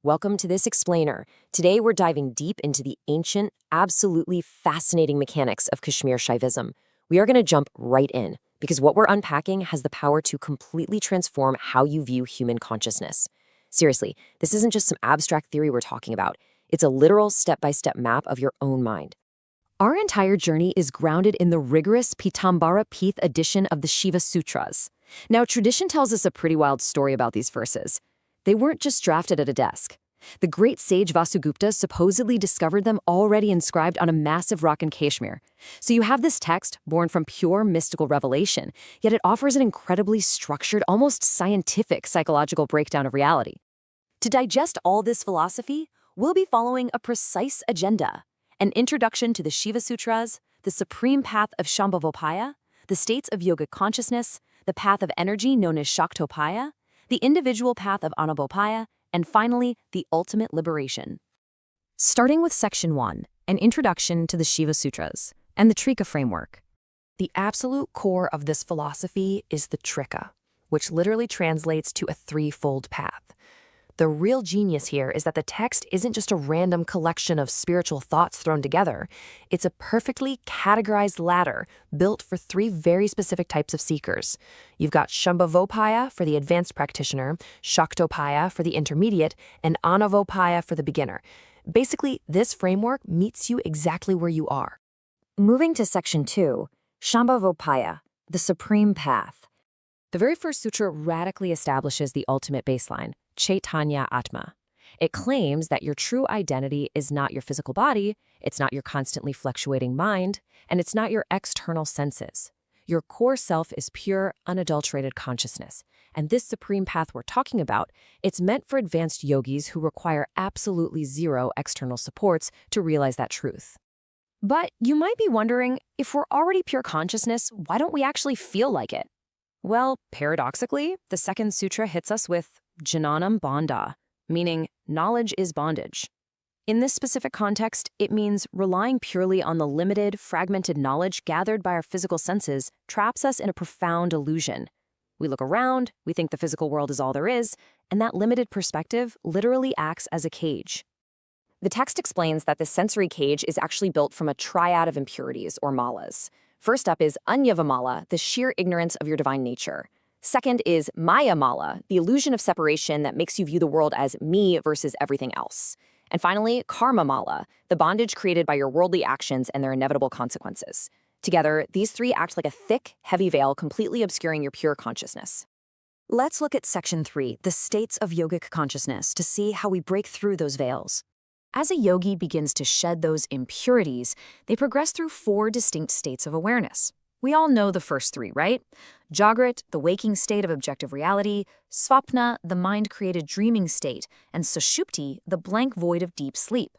Welcome to this explainer. Today we're diving deep into the ancient, absolutely fascinating mechanics of Kashmir Shaivism. We are going to jump right in, because what we're unpacking has the power to completely transform how you view human consciousness. Seriously, this isn't just some abstract theory we're talking about. It's a literal step-by-step map of your own mind. Our entire journey is grounded in the rigorous Pitambara Pith edition of the Shiva Sutras. Now, tradition tells us a pretty wild story about these verses. They weren't just drafted at a desk. The great sage Vasugupta supposedly discovered them already inscribed on a massive rock in Kashmir. So you have this text born from pure mystical revelation, yet it offers an incredibly structured, almost scientific psychological breakdown of reality. To digest all this philosophy, we'll be following a precise agenda: an introduction to the Shiva Sutras, the supreme path of Shambhavopaya, the states of yogic consciousness, the path of energy known as Shaktopaya, the individual path of Anubhopaya, and finally, the ultimate liberation. Starting with Section 1, an introduction to the Shiva Sutras and the Trika framework. The absolute core of this philosophy is the Trika, which literally translates to a threefold path. The real genius here is that the text isn't just a random collection of spiritual thoughts thrown together. It's a perfectly categorized ladder built for three very specific types of seekers. You've got Shambhavopaya for the advanced practitioner, Shaktopaya for the intermediate, and Anubhopaya for the beginner. Basically, this framework meets you exactly where you are. Moving to Section 2, Shambhavopaya, the supreme path. The very first sutra radically establishes the ultimate baseline, Chaitanya Atma. It claims that your true identity is not your physical body, it's not your constantly fluctuating mind, and it's not your external senses. Your core self is pure, unadulterated consciousness. And this supreme path we're talking about, it's meant for advanced yogis who require absolutely zero external supports to realize that truth. But you might be wondering, if we're already pure consciousness, why don't we actually feel like it? Well, paradoxically, the second sutra hits us with Jnanam Bandha, meaning knowledge is bondage. In this specific context, it means relying purely on the limited, fragmented knowledge gathered by our physical senses traps us in a profound illusion. We look around, we think the physical world is all there is, and that limited perspective literally acts as a cage. The text explains that this sensory cage is actually built from a triad of impurities, or malas. First up is Anyavamala, the sheer ignorance of your divine nature. Second is Maya Mala, the illusion of separation that makes you view the world as me versus everything else. And finally, Karma Mala, the bondage created by your worldly actions and their inevitable consequences. Together, these three act like a thick, heavy veil completely obscuring your pure consciousness. Let's look at Section 3, the states of yogic consciousness, to see how we break through those veils. As a yogi begins to shed those impurities, they progress through 4 distinct states of awareness. We all know the first 3, right? Jagrat, the waking state of objective reality, Svapna, the mind-created dreaming state, and Sushupti, the blank void of deep sleep.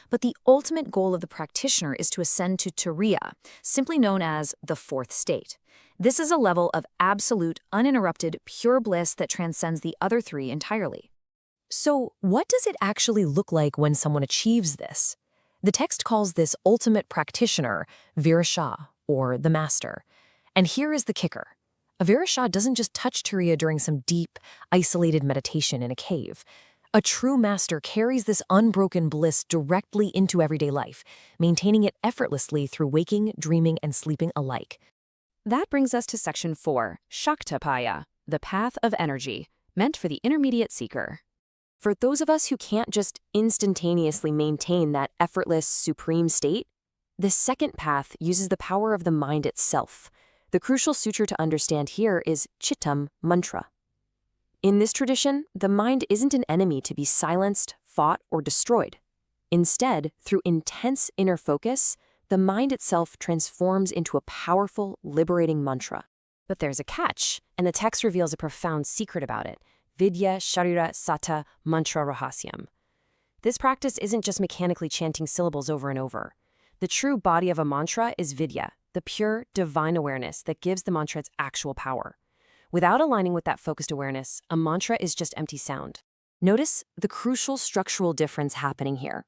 But the ultimate goal of the practitioner is to ascend to Turiya, simply known as the 4th state. This is a level of absolute, uninterrupted, pure bliss that transcends the other 3 entirely. So, what does it actually look like when someone achieves this? The text calls this ultimate practitioner Virasha, or the master. And here is the kicker. A Virasha doesn't just touch Turiya during some deep, isolated meditation in a cave. A true master carries this unbroken bliss directly into everyday life, maintaining it effortlessly through waking, dreaming, and sleeping alike. That brings us to Section 4, Shaktopaya, the path of energy, meant for the intermediate seeker. For those of us who can't just instantaneously maintain that effortless, supreme state, this second path uses the power of the mind itself. The crucial sutra to understand here is Chittam Mantra. In this tradition, the mind isn't an enemy to be silenced, fought, or destroyed. Instead, through intense inner focus, the mind itself transforms into a powerful, liberating mantra. But there's a catch, and the text reveals a profound secret about it. Vidya Sharira Sata Mantra Rahasyam. This practice isn't just mechanically chanting syllables over and over. The true body of a mantra is Vidya, the pure, divine awareness that gives the mantra its actual power. Without aligning with that focused awareness, a mantra is just empty sound. Notice the crucial structural difference happening here.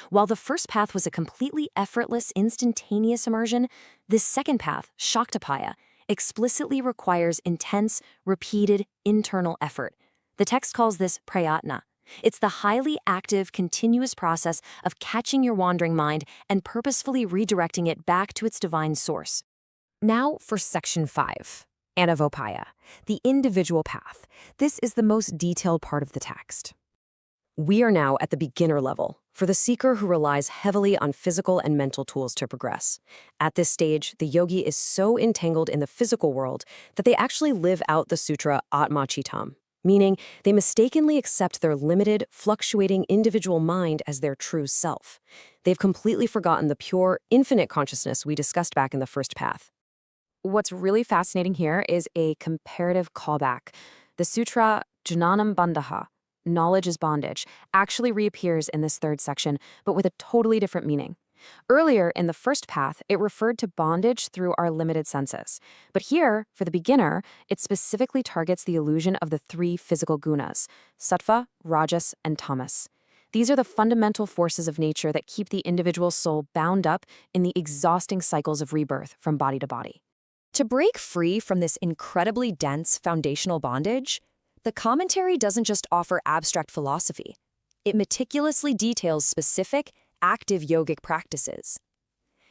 While the first path was a completely effortless, instantaneous immersion, this second path, Shaktopaya, explicitly requires intense, repeated, internal effort. The text calls this prayatna, It's the highly active, continuous process of catching your wandering mind and purposefully redirecting it back to its divine source. Now for Section 5, Anavopaya, the individual path. This is the most detailed part of the text. We are now at the beginner level, for the seeker who relies heavily on physical and mental tools to progress. At this stage, the yogi is so entangled in the physical world that they actually live out the sutra Atma Chitam, meaning they mistakenly accept their limited, fluctuating individual mind as their true self. They've completely forgotten the pure, infinite consciousness we discussed back in the first path. What's really fascinating here is a comparative callback. The sutra Jnanam Bandhaha, knowledge is bondage, actually reappears in this third section, but with a totally different meaning. Earlier in the first path, it referred to bondage through our limited senses. But here, for the beginner, it specifically targets the illusion of the three physical gunas, sattva, rajas, and tamas. These are the fundamental forces of nature that keep the individual soul bound up in the exhausting cycles of rebirth from body to body. To break free from this incredibly dense foundational bondage, the commentary doesn't just offer abstract philosophy. It meticulously details specific, active yogic practices.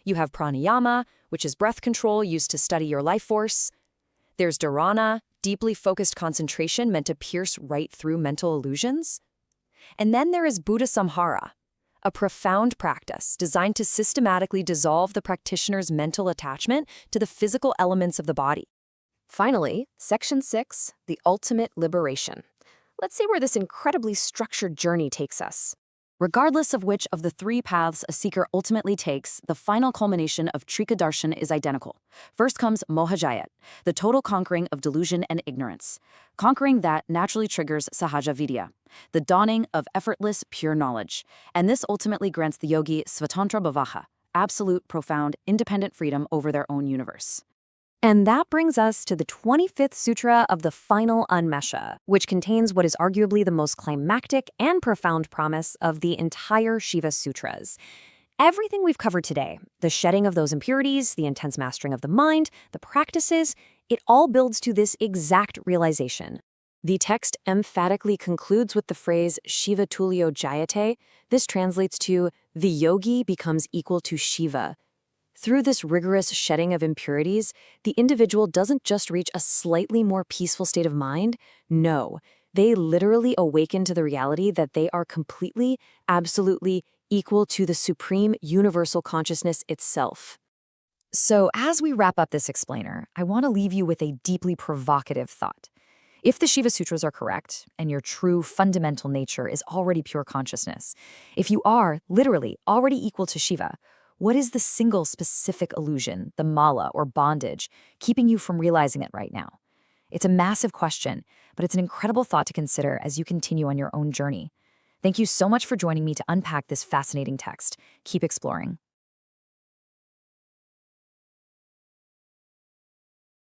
You have pranayama, which is breath control used to study your life force. There's dharana, deeply focused concentration meant to pierce right through mental illusions. And then there is Buddha Samhara, a profound practice designed to systematically dissolve the practitioner's mental attachment to the physical elements of the body. Finally, Section 6, the ultimate liberation. Let's see where this incredibly structured journey takes us. Regardless of which of the three paths a seeker ultimately takes, the final culmination of Trikadarshan is identical. First comes Mohajayat, the total conquering of delusion and ignorance. Conquering that naturally triggers Sahaja Vidya, the dawning of effortless, pure knowledge. And this ultimately grants the yogi Svatantra Bhavaha, absolute, profound, independent freedom over their own universe. And that brings us to the 25th sutra of the final Unmesha, which contains what is arguably the most climactic and profound promise of the entire Shiva Sutras. Everything we've covered today, the shedding of those impurities, the intense mastering of the mind, the practices, it all builds to this exact realization. The text emphatically concludes with the phrase Shiva Tulio Jayate. This translates to, the yogi becomes equal to Shiva. Through this rigorous shedding of impurities, the individual doesn't just reach a slightly more peaceful state of mind. No, they literally awaken to the reality that they are completely, absolutely equal to the supreme universal consciousness itself. So as we wrap up this explainer, I want to leave you with a deeply provocative thought. If the Shiva Sutras are correct, and your true fundamental nature is already pure consciousness, if you are literally already equal to Shiva, what is the single specific illusion, the mala or bondage, keeping you from realizing it right now? It's a massive question, but it's an incredible thought to consider as you continue on your own journey. Thank you so much for joining me to unpack this fascinating text. Keep exploring.